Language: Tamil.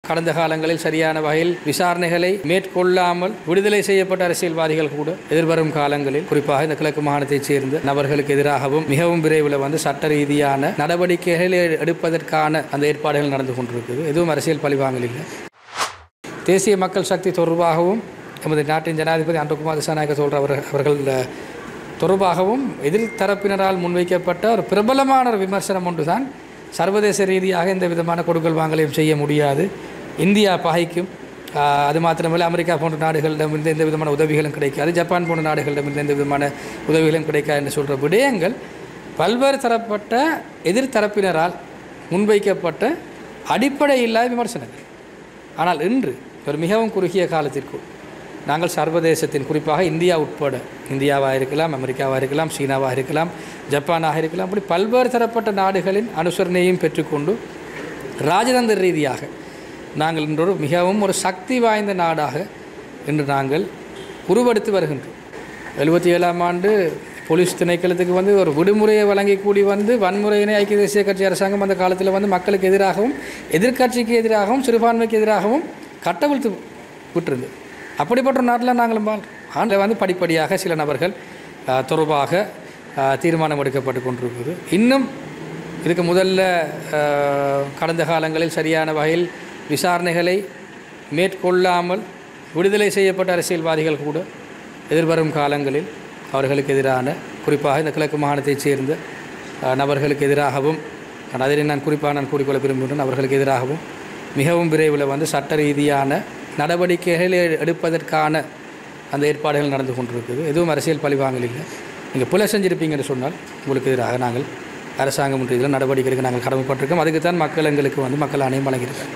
கடந்த காலங்களில் சரியான வகையில் விசாரணைகளை மேற்கொள்ளாமல் விடுதலை செய்யப்பட்ட அரசியல்வாதிகள் கூட எதிர்வரும் காலங்களில் குறிப்பாக இந்த கிழக்கு மாகாணத்தைச் சேர்ந்த நபர்களுக்கு எதிராகவும் மிகவும் விரைவில் சட்ட ரீதியான நடவடிக்கைகளை எடுப்பதற்கான அந்த ஏற்பாடுகள் நடந்து கொண்டிருக்கிறது. எதுவும் அரசியல் பழிவாங்கல் இல்லை. தேசிய மக்கள் சக்தி தொடர்பாகவும் நமது நாட்டின் ஜனாதிபதி அனுரகுமார் திசாநாயக்க அவர்கள் தொடர்பாகவும் எதிர்த்தரப்பினரால் முன்வைக்கப்பட்ட ஒரு பிரபலமான ஒரு விமர்சனம் ஒன்றுதான், சர்வதேச ரீதியாக எந்த விதமான கொடுக்கல் வாங்கலையும் செய்ய முடியாது, இந்தியா பகைக்கும், அது மாத்திரமல்ல அமெரிக்கா போன்ற நாடுகளிடமிருந்து எந்த விதமான உதவிகளும் கிடைக்காது, ஜப்பான் போன்ற நாடுகளிடமிருந்து எந்த விதமான உதவிகளும் கிடைக்காது என்று சொல்கிற விடயங்கள் பல்வேறு தரப்பட்ட எதிர்த்தரப்பினரால் முன்வைக்கப்பட்ட அடிப்படை இல்லாத விமர்சனங்கள். ஆனால் இன்று ஒரு மிகவும் குறுகிய காலத்திற்குள் நாங்கள் சர்வதேசத்தின் குறிப்பாக இந்தியா உட்பட, இந்தியாவாக இருக்கலாம், அமெரிக்காவாக இருக்கலாம், சீனாவாக இருக்கலாம், ஜப்பானாக இருக்கலாம், அப்படி பல்வேறு தரப்பட்ட நாடுகளின் அனுசரணையும் பெற்றுக்கொண்டு ராஜதந்திர ரீதியாக நாங்கள் இன்றொரு மிகவும் ஒரு சக்தி வாய்ந்த நாடாக இன்று நாங்கள் உருவெடுத்து வருகின்றோம். 77ஆம் ஆண்டு போலீஸ் திணைக்களத்துக்கு ஒரு விடுமுறையை வழங்கி கூடி வன்முறையினை ஐக்கிய தேசிய கட்சி அரசாங்கம் அந்த காலத்தில் மக்களுக்கு எதிராகவும் எதிர்க்கட்சிக்கு எதிராகவும் சிறுபான்மைக்கு எதிராகவும் கட்டவிழ்த்து விட்டிருந்தது. அப்படிப்பட்ட நாட்டில் நாங்கள் ஆண்டில் படிப்படியாக சில நபர்கள் தொடர்பாக தீர்மானம் எடுக்கப்பட்டு கொண்டிருக்கிறது. இன்னும் இதுக்கு முதல்ல கடந்த காலங்களில் சரியான வகையில் விசாரணைகளை மேற்கொள்ளாமல் விடுதலை செய்யப்பட்ட அரசியல்வாதிகள் கூட எதிர்வரும் காலங்களில் அவர்களுக்கு எதிரான குறிப்பாக இந்த கிழக்கு மாகாணத்தைச் சேர்ந்த நபர்களுக்கு எதிராகவும், அதை நான் கூறிக்கொள்ள விரும்புகிறேன், அவர்களுக்கு எதிராகவும் மிகவும் விரைவில் சட்ட ரீதியான நடவடிக்கைகளை எடுப்பதற்கான அந்த ஏற்பாடுகள் நடந்து கொண்டிருக்கிறது. எதுவும் அரசியல் பழிவாங்கல் இல்லை. நீங்கள் புல செஞ்சிருப்பீங்கன்னு சொன்னால் உங்களுக்கு எதிராக நாங்கள் அரசாங்கம் ரீதியில் நடவடிக்கைகளுக்கு நாங்கள் கடமைப்பட்டிருக்கோம். அதுக்கு தான் மக்கள் எங்களுக்கு மக்கள் ஆணையம் வழங்கியிருக்காங்க.